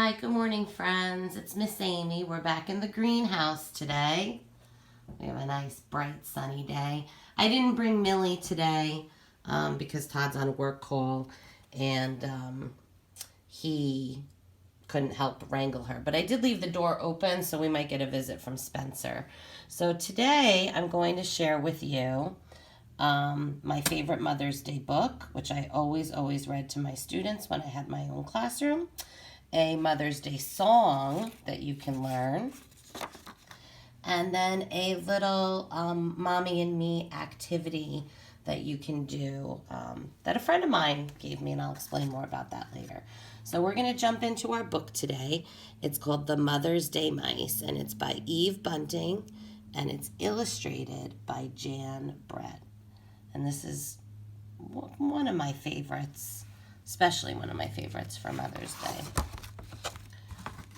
Hi, good morning, friends. It's Miss Amy. We're back in the greenhouse today. We have a nice, bright, sunny day. I didn't bring Millie today because Todd's on a work call and he couldn't help wrangle her. But I did leave the door open, so we might get a visit from Spencer. So today I'm going to share with you my favorite Mother's Day book, which I always read to my students when I had my own classroom. A Mother's Day song that you can learn, and then a little mommy and me activity that you can do that a friend of mine gave me, and I'll explain more about that later. So we're going to jump into our book today. It's called The Mother's Day Mice, and it's by Eve Bunting, and it's illustrated by Jan Brett. And this is one of my favorites, especially one of my favorites for Mother's Day.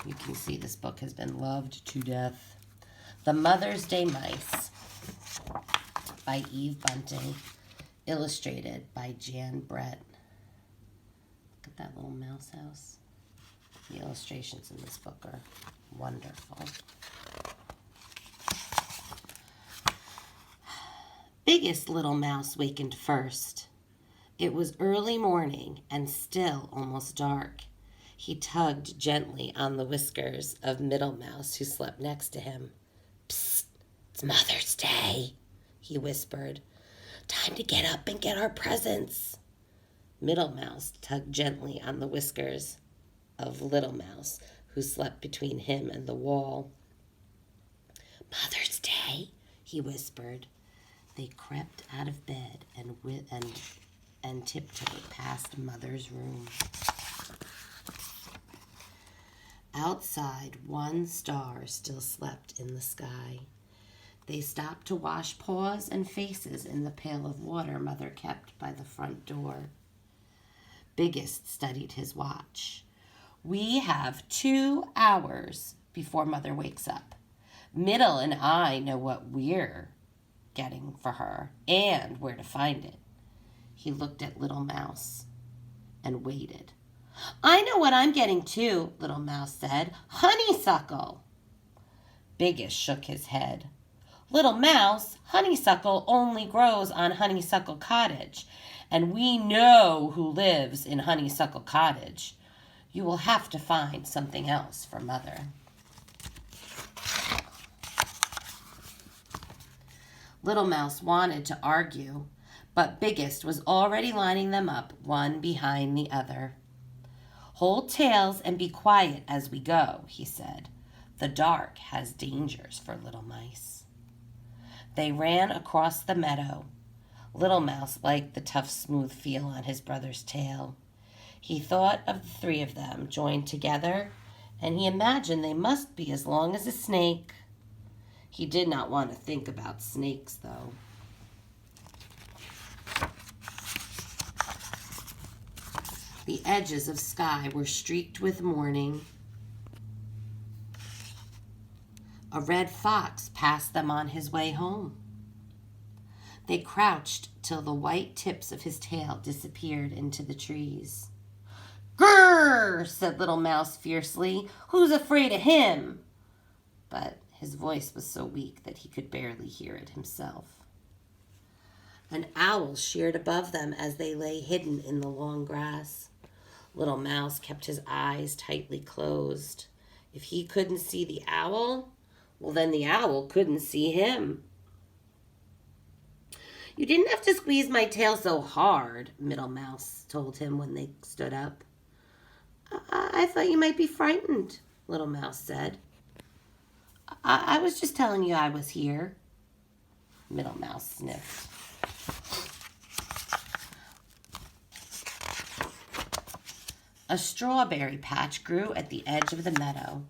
You can see this book has been loved to death. The Mother's Day Mice by Eve Bunting, illustrated by Jan Brett. Look at that little mouse house. The illustrations in this book are wonderful. Biggest little mouse wakened first. It was early morning and still almost dark. He tugged gently on the whiskers of Middle Mouse, who slept next to him. "Psst, it's Mother's Day," he whispered. "Time to get up and get our presents." Middle Mouse tugged gently on the whiskers of Little Mouse, who slept between him and the wall. "Mother's Day," he whispered. They crept out of bed and tiptoed past Mother's room. Outside, one star still slept in the sky. They stopped to wash paws and faces in the pail of water Mother kept by the front door. Biggest studied his watch. "We have 2 hours before Mother wakes up. Middle and I know what we're getting for her and where to find it." He looked at Little Mouse and waited. "I know what I'm getting too," Little Mouse said. "Honeysuckle." Biggest shook his head. "Little Mouse, honeysuckle only grows on Honeysuckle Cottage, and we know who lives in Honeysuckle Cottage. You will have to find something else for Mother." Little Mouse wanted to argue, but Biggest was already lining them up, one behind the other. "Hold tails and be quiet as we go," he said. "The dark has dangers for little mice." They ran across the meadow. Little Mouse liked the tough, smooth feel on his brother's tail. He thought of the 3 of them joined together, and he imagined they must be as long as a snake. He did not want to think about snakes, though. The edges of sky were streaked with morning. A red fox passed them on his way home. They crouched till the white tips of his tail disappeared into the trees. "Grrr!" said Little Mouse fiercely. "Who's afraid of him?" But his voice was so weak that he could barely hear it himself. An owl sheared above them as they lay hidden in the long grass. Little Mouse kept his eyes tightly closed. If he couldn't see the owl, well, then the owl couldn't see him. "You didn't have to squeeze my tail so hard," Middle Mouse told him when they stood up. I thought you might be frightened," Little Mouse said. I was just telling you I was here." Middle Mouse sniffed. A strawberry patch grew at the edge of the meadow.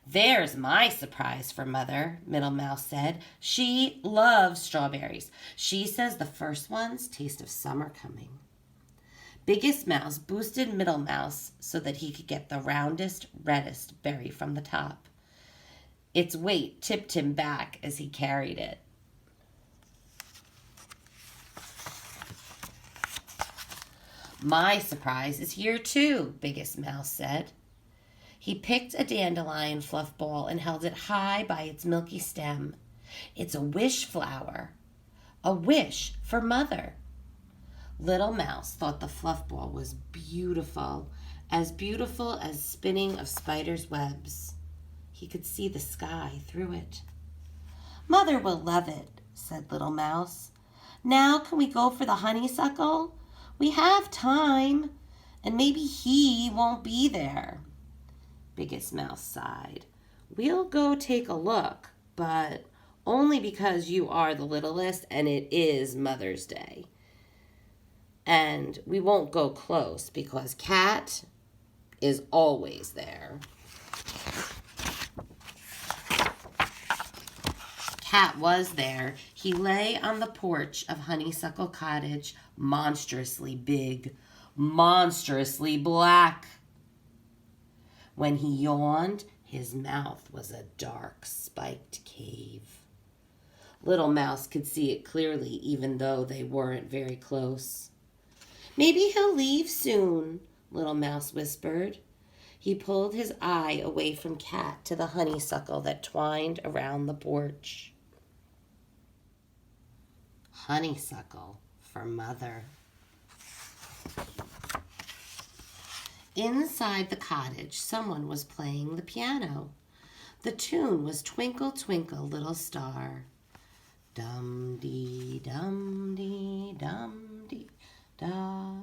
"There's my surprise for Mother," Middle Mouse said. "She loves strawberries. She says the first ones taste of summer coming." Biggest Mouse boosted Middle Mouse so that he could get the roundest, reddest berry from the top. Its weight tipped him back as he carried it. "My surprise is here too," Biggest Mouse said. He picked a dandelion fluff ball and held it high by its milky stem. It's a wish flower. A wish for Mother. Little Mouse thought the fluff ball was beautiful as spinning of spiders' webs. He could see the sky through it. Mother will love it, said Little Mouse. Now can we go for the honeysuckle? We have time, and maybe he won't be there. Biggest Mouse sighed. We'll go take a look, but only because you are the littlest and it is Mother's Day. And we won't go close because Cat is always there. Cat was there. He lay on the porch of Honeysuckle Cottage, monstrously big, monstrously black. When he yawned, his mouth was a dark, spiked cave. Little Mouse could see it clearly, even though they weren't very close. Maybe he'll leave soon, Little Mouse whispered. He pulled his eye away from Cat to the honeysuckle that twined around the porch. Honeysuckle for Mother. Inside the cottage, someone was playing the piano. The tune was Twinkle, Twinkle, Little Star. Dum-dee, dum-dee, dum-dee, da.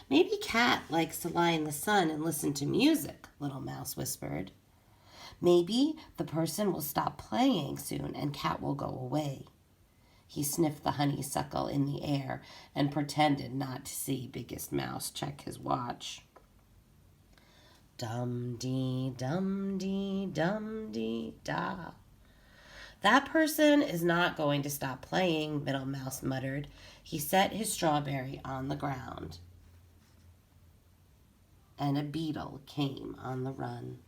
Maybe Cat likes to lie in the sun and listen to music, Little Mouse whispered. Maybe the person will stop playing soon and Cat will go away. He sniffed the honeysuckle in the air and pretended not to see Biggest Mouse check his watch. Dum-dee, dum-dee, dum-dee, da. That person is not going to stop playing, Middle Mouse muttered. He set his strawberry on the ground. And a beetle came on the run.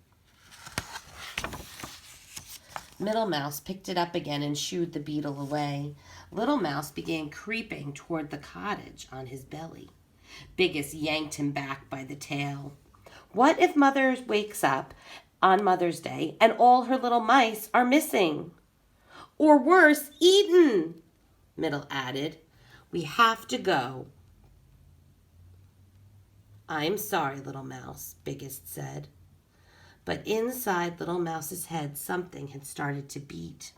Middle Mouse picked it up again and shooed the beetle away. Little Mouse began creeping toward the cottage on his belly. Biggest yanked him back by the tail. What if Mother wakes up on Mother's Day and all her little mice are missing? Or worse, eaten, Middle added. We have to go. I'm sorry, Little Mouse, Biggest said. But inside Little Mouse's head, something had started to beat.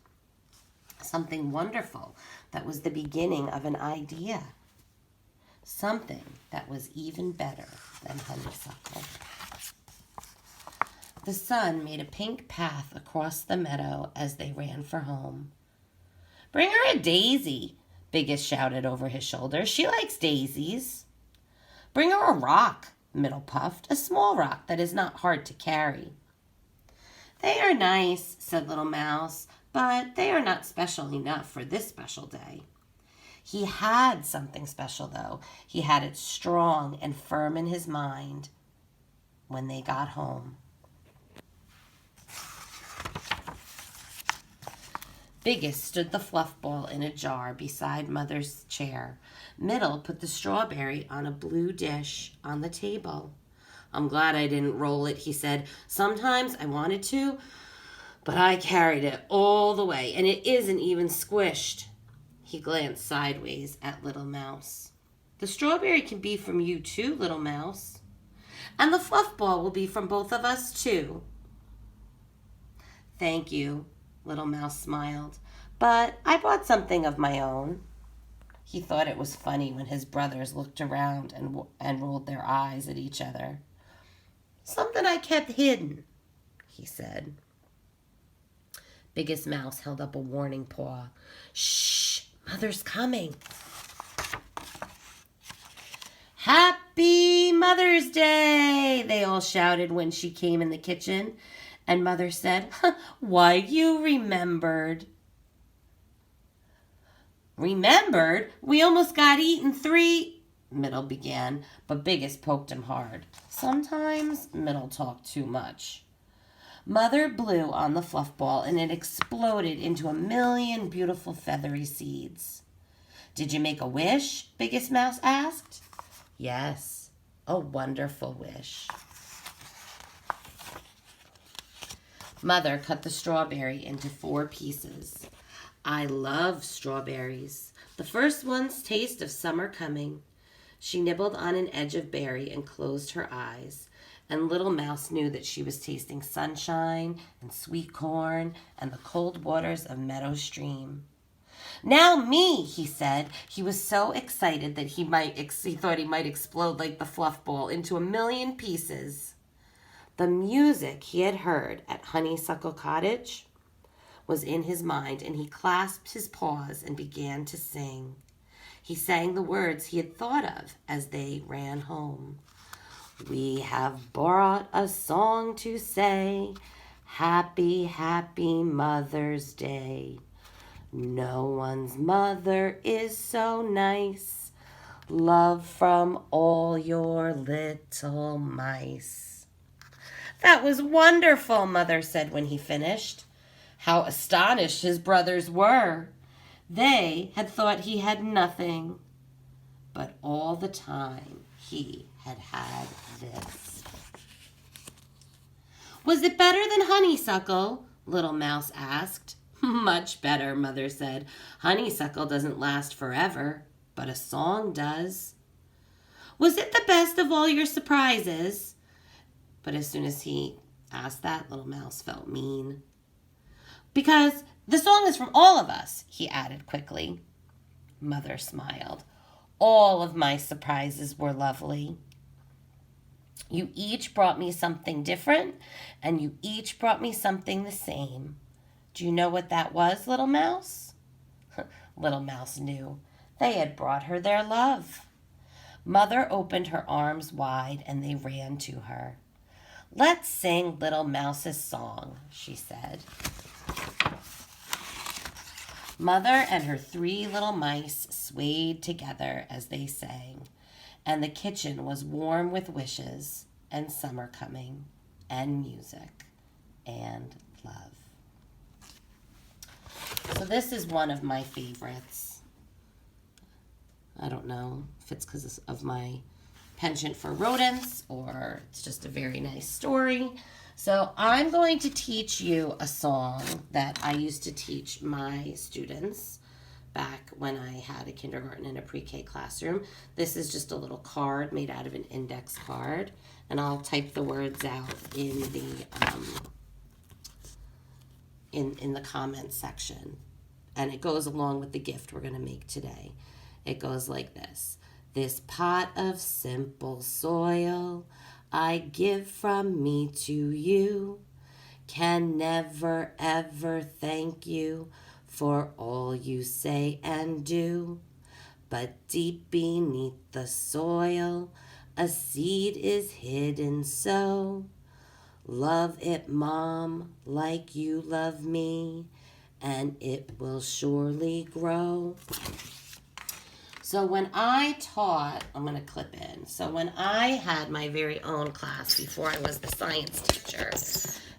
Something wonderful that was the beginning of an idea. Something that was even better than honeysuckle. The sun made a pink path across the meadow as they ran for home. Bring her a daisy, Biggest shouted over his shoulder. She likes daisies. Bring her a rock, Middle puffed, a small rock that is not hard to carry. They are nice, said Little Mouse, but they are not special enough for this special day. He had something special, though. He had it strong and firm in his mind when they got home. Biggest stood the fluff ball in a jar beside Mother's chair. Middle put the strawberry on a blue dish on the table. I'm glad I didn't roll it, he said. Sometimes I wanted to, but I carried it all the way, and it isn't even squished. He glanced sideways at Little Mouse. The strawberry can be from you too, Little Mouse. And the fluff ball will be from both of us too. Thank you, Little Mouse smiled, but I bought something of my own. He thought it was funny when his brothers looked around and rolled their eyes at each other. Something I kept hidden, he said. Biggest Mouse held up a warning paw. Shh, Mother's coming. Happy Mother's Day, they all shouted when she came in the kitchen. And Mother said, why, you remembered. Remembered? We almost got eaten 3, Middle began, but Biggest poked him hard. Sometimes Middle talked too much. Mother blew on the fluff ball and it exploded into a million beautiful feathery seeds. Did you make a wish? Biggest Mouse asked. Yes, a wonderful wish. Mother cut the strawberry into 4 pieces. I love strawberries. The first one's taste of summer coming. She nibbled on an edge of berry and closed her eyes. And Little Mouse knew that she was tasting sunshine and sweet corn and the cold waters of Meadow Stream. Now me, he said. He was so excited that he thought he might explode like the fluff ball into 1,000,000 pieces. The music he had heard at Honeysuckle Cottage was in his mind, and he clasped his paws and began to sing. He sang the words he had thought of as they ran home. We have brought a song to say, happy, happy Mother's Day. No one's mother is so nice. Love from all your little mice. That was wonderful, Mother said when he finished. How astonished his brothers were. They had thought he had nothing, but all the time he had had this. Was it better than honeysuckle? Little Mouse asked. Much better, Mother said. Honeysuckle doesn't last forever, but a song does. Was it the best of all your surprises? But as soon as he asked that, Little Mouse felt mean. Because the song is from all of us, he added quickly. Mother smiled. All of my surprises were lovely. You each brought me something different, and you each brought me something the same. Do you know what that was, Little Mouse? Little Mouse knew. They had brought her their love. Mother opened her arms wide, and they ran to her. Let's sing Little Mouse's song, she said. Mother and her 3 little mice swayed together as they sang, and the kitchen was warm with wishes and summer coming and music and love. So this is one of my favorites. I don't know if it's because of my penchant for rodents or it's just a very nice story. So I'm going to teach you a song that I used to teach my students back when I had a kindergarten and a pre-K classroom. This is just a little card made out of an index card, and I'll type the words out in the comments section. And it goes along with the gift we're going to make today. It goes like this. This pot of simple soil I give from me to you, can never ever thank you for all you say and do. But deep beneath the soil, a seed is hidden so. Love it, Mom, like you love me, and it will surely grow. So when I taught, I'm going to clip in. So when I had my very own class before I was the science teacher,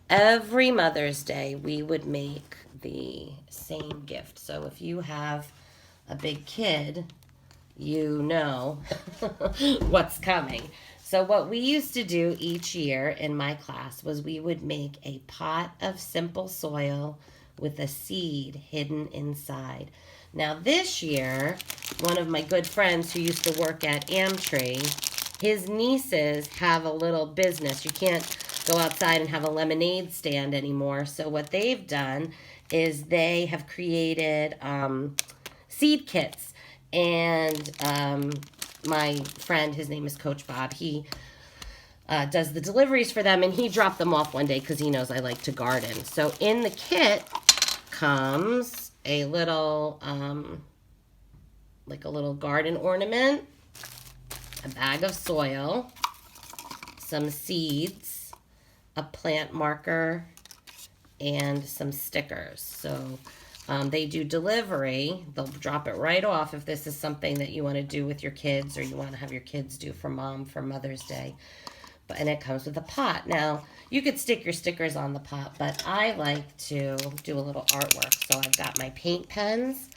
every Mother's Day we would make the same gift. So if you have a big kid, you know what's coming. So what we used to do each year in my class was we would make a pot of simple soil with a seed hidden inside. Now this year, one of my good friends who used to work at Amtree, his nieces have a little business. You can't go outside and have a lemonade stand anymore. So what they've done is they have created seed kits. And my friend, his name is Coach Bob, he does the deliveries for them, and he dropped them off one day because he knows I like to garden. So in the kit comes a little, like a little garden ornament, a bag of soil, some seeds, a plant marker, and some stickers. So they do delivery. They'll drop it right off if this is something that you want to do with your kids or you want to have your kids do for Mom for Mother's Day. And it comes with a pot. Now, you could stick your stickers on the pot, but I like to do a little artwork. So I've got my paint pens.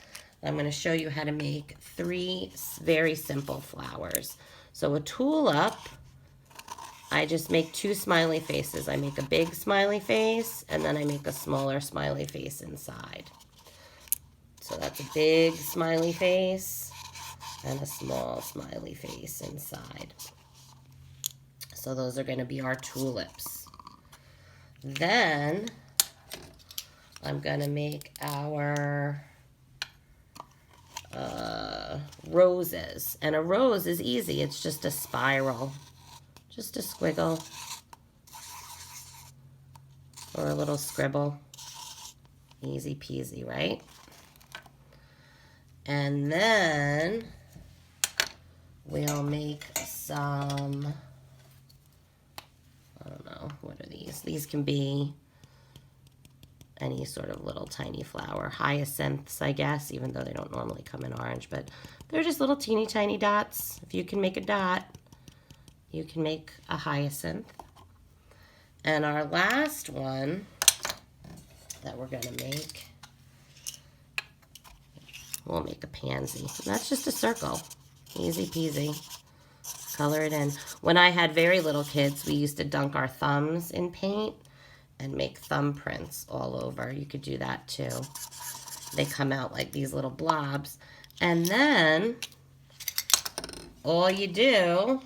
I'm going to show you how to make 3 very simple flowers. So a tulip I just make 2 smiley faces. I make a big smiley face, and then I make a smaller smiley face inside. So that's a big smiley face and a small smiley face inside. So those are going to be our tulips. Then I'm going to make our roses. And a rose is easy. It's just a spiral. Just a squiggle. Or a little scribble. Easy peasy, right? And then we'll make some, I don't know, what are these? These can be any sort of little tiny flower. Hyacinths, I guess, even though they don't normally come in orange, but they're just little teeny tiny dots. If you can make a dot, you can make a hyacinth. And our last one that we're gonna make, we'll make a pansy. And that's just a circle. Easy peasy. Color it in. When I had very little kids, we used to dunk our thumbs in paint and make thumbprints all over. You could do that too. They come out like these little blobs. And then all you do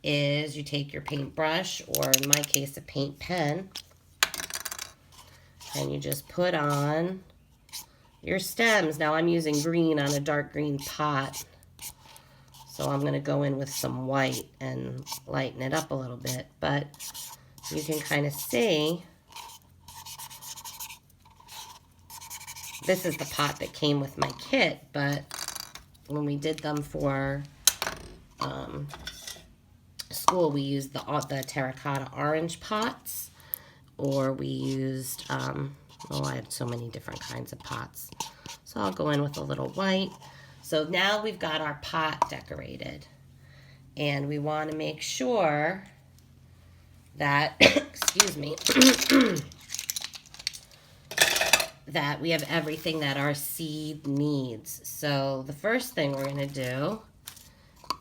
is you take your paintbrush, or in my case, a paint pen, and you just put on your stems. Now I'm using green on a dark green pot, so I'm going to go in with some white and lighten it up a little bit, but you can kind of see this is the pot that came with my kit, but when we did them for school, we used the terracotta orange pots, or we used, oh, I had so many different kinds of pots. So I'll go in with a little white. So now we've got our pot decorated, and we want to make sure that, excuse me, that we have everything that our seed needs. So the first thing we're going to do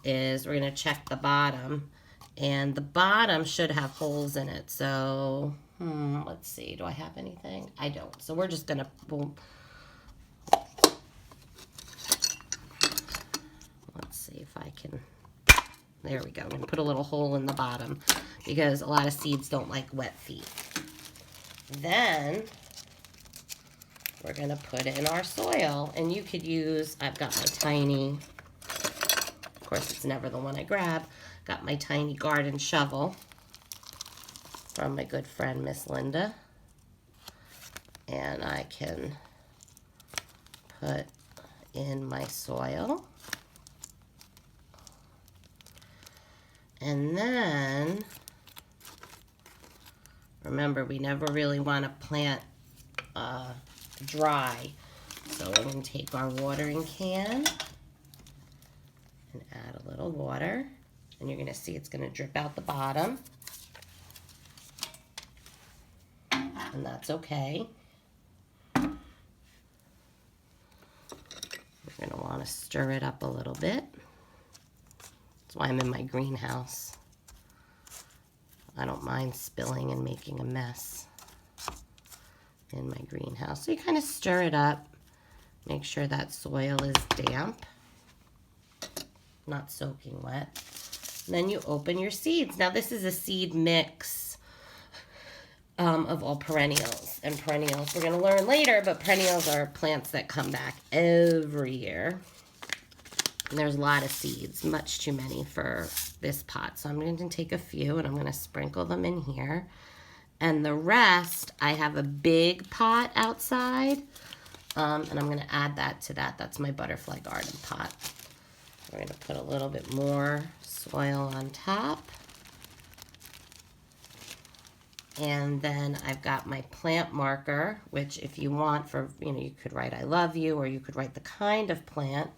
is we're going to check the bottom, and the bottom should have holes in it. So let's see, do I have anything? I don't. So we're just going to, let's see if I can, there we go. I'm going to put a little hole in the bottom because a lot of seeds don't like wet feet. Then we're going to put in our soil, and you could use, I've got my tiny, of course it's never the one I grab, got my tiny garden shovel from my good friend Miss Linda, and I can put in my soil. And then, remember, we never really want to plant dry. So we're going to take our watering can and add a little water. And you're going to see it's going to drip out the bottom. And that's okay. We're going to want to stir it up a little bit. That's why I'm in my greenhouse. I don't mind spilling and making a mess in my greenhouse. So you kind of stir it up. Make sure that soil is damp, not soaking wet. And then you open your seeds. Now this is a seed mix of all perennials. And perennials we're going to learn later, but perennials are plants that come back every year. And there's a lot of seeds, much too many for this pot. So I'm going to take a few and I'm going to sprinkle them in here. And the rest, I have a big pot outside. And I'm going to add that to that. That's my butterfly garden pot. We're going to put a little bit more soil on top. And then I've got my plant marker, which if you want for, you could write I love you, or you could write the kind of plant.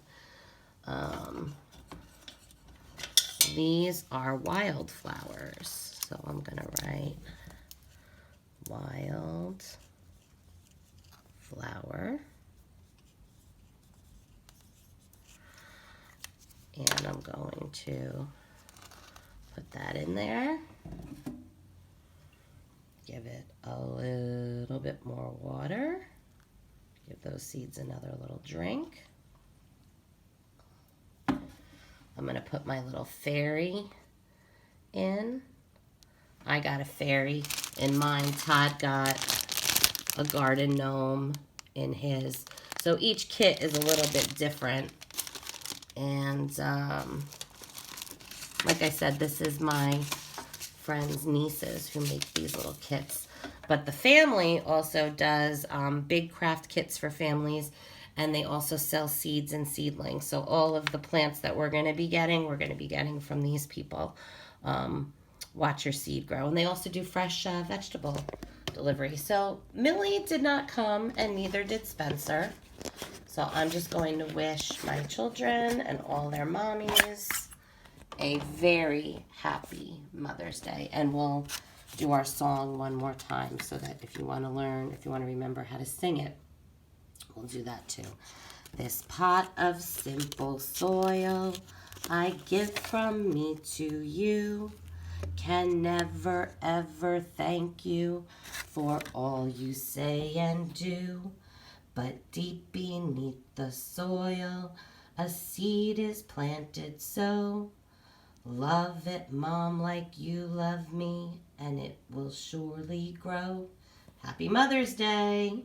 These are wildflowers. So I'm going to write wild flower. And I'm going to put that in there. give it a little bit more water. Give those seeds another little drink. I'm going to put my little fairy in. I got a fairy in mine. Todd got a garden gnome in his. So each kit is a little bit different. And like I said, this is my friend's nieces who make these little kits. But the family also does big craft kits for families, and they also sell seeds and seedlings. So all of the plants that we're going to be getting from these people. Watch Your Seed Grow. And they also do fresh vegetable delivery. So Millie did not come, and neither did Spencer. So I'm just going to wish my children and all their mommies a very happy Mother's Day. And we'll do our song one more time so that if you want to learn, if you want to remember how to sing it, we'll do that too. This pot of simple soil I give from me to you. Can never ever thank you for all you say and do. But deep beneath the soil, a seed is planted so. Love it, Mom, like you love me, and it will surely grow. Happy Mother's Day!